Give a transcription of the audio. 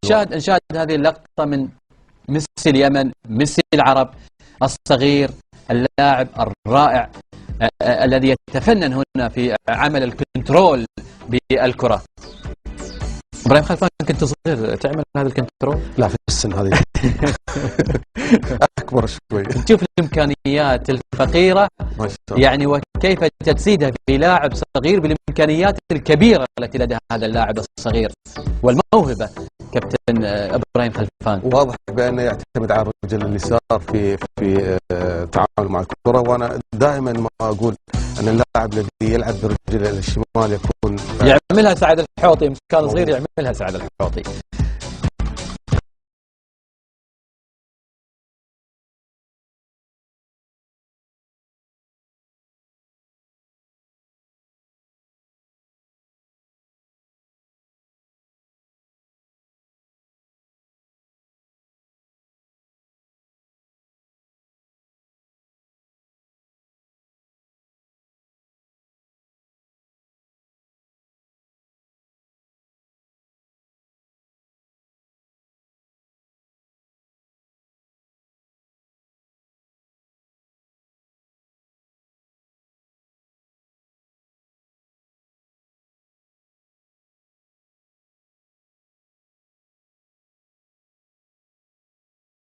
نشاهد هذه اللقطة من ميسي اليمن، ميسي العرب الصغير، اللاعب الرائع الذي يتفنن هنا في عمل الكنترول بالكرة. ابراهيم خلفان، كنت صغير تعمل هذا الكنترول؟ لا، في السن هذه اكبر شوي. نشوف الامكانيات الفقيرة ما شاء الله، يعني وكيف تجسيدها في لاعب صغير بالامكانيات الكبيرة التي لدى هذا اللاعب الصغير والموهبة. كابتن ابراهيم خلفان واضح بانه يعتمد على الرجل اليسار في التعامل مع الكرة، وانا دائما ما اقول ان اللاعب الذي يلعب برجل الشمال يكون يعملها سعد الحوطي، كان صغير يعملها سعد الحوطي.